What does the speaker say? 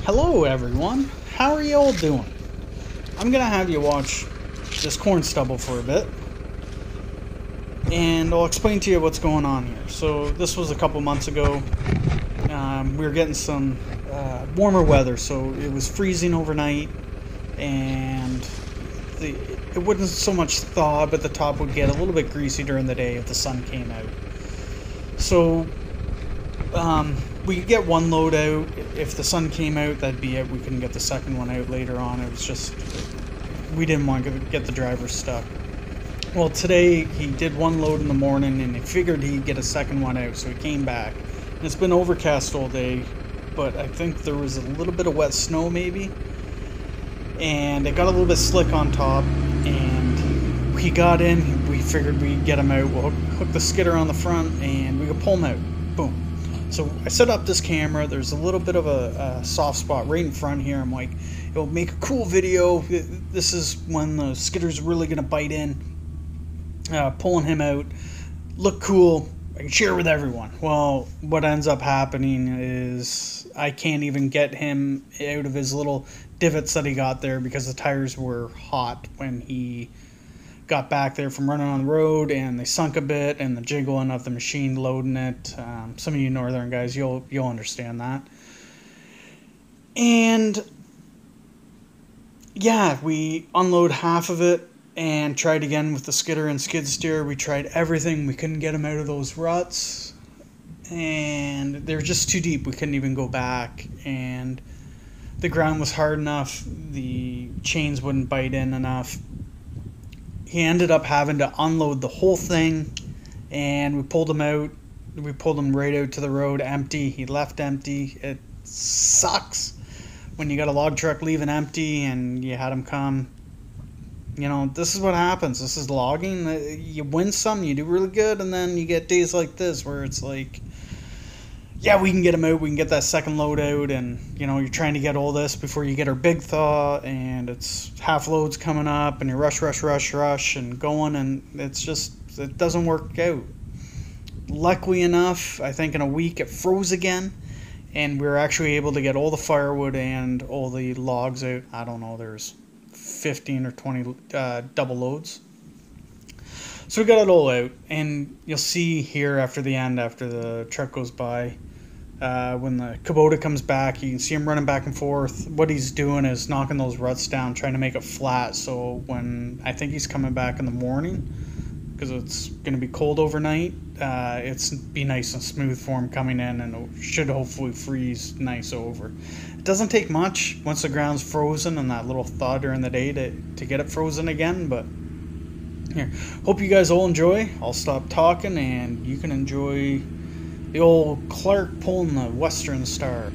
Hello everyone, how are you all doing? I'm gonna have you watch this corn stubble for a bit, and I'll explain to you what's going on here. So this was a couple months ago. We were getting some warmer weather, so it was freezing overnight, and it wouldn't so much thaw, but the top would get a little bit greasy during the day if the sun came out. So we could get one load out. If the sun came out, that'd be it. We couldn't get the second one out later on. It was just, we didn't want to get the driver stuck. Well, today he did one load in the morning, and he figured he'd get a second one out, so he came back. And it's been overcast all day, but I think there was a little bit of wet snow maybe, and it got a little bit slick on top, and he got in. We figured we'd get him out. We'll hook the skidder on the front, and we could pull him out. Boom. So I set up this camera. There's a little bit of a soft spot right in front here. I'm like, it'll make a cool video. This is when the skidder's really going to bite in. Pulling him out. Look cool. I can share with everyone. Well, what ends up happening is I can't even get him out of his little divots that he got there because the tires were hot when he got back there from running on the road, and they sunk a bit, and the jiggling of the machine loading it. Some of you northern guys, you'll understand that. And yeah, we unload half of it and tried again with the skidder and skid steer. We tried everything. We couldn't get them out of those ruts, and they were just too deep. We couldn't even go back, and the ground was hard enough. The chains wouldn't bite in enough. He ended up having to unload the whole thing, and we pulled him out. We pulled him right out to the road empty. He left empty. It sucks when you got a log truck leaving empty and you had him come. You know, this is what happens. This is logging. You win some, you do really good, and then you get days like this where it's like, yeah, we can get him out, we can get that second load out, and, you know, you're trying to get all this before you get our big thaw, and it's half loads coming up, and you rush, and going, and it's just, it doesn't work out. Luckily enough, I think in a week it froze again, and we were actually able to get all the firewood and all the logs out. I don't know, there's 15 or 20 double loads. So we got it all out, and you'll see here after the end, after the truck goes by, when the Kubota comes back, you can see him running back and forth. What he's doing is knocking those ruts down, trying to make it flat, so when I think he's coming back in the morning, because it's going to be cold overnight, it's be nice and smooth for him coming in, and it should hopefully freeze nice over. It doesn't take much once the ground's frozen and that little thaw during the day to get it frozen again, but here, hope you guys all enjoy. I'll stop talking and you can enjoy the old Clark pulling the Western Star.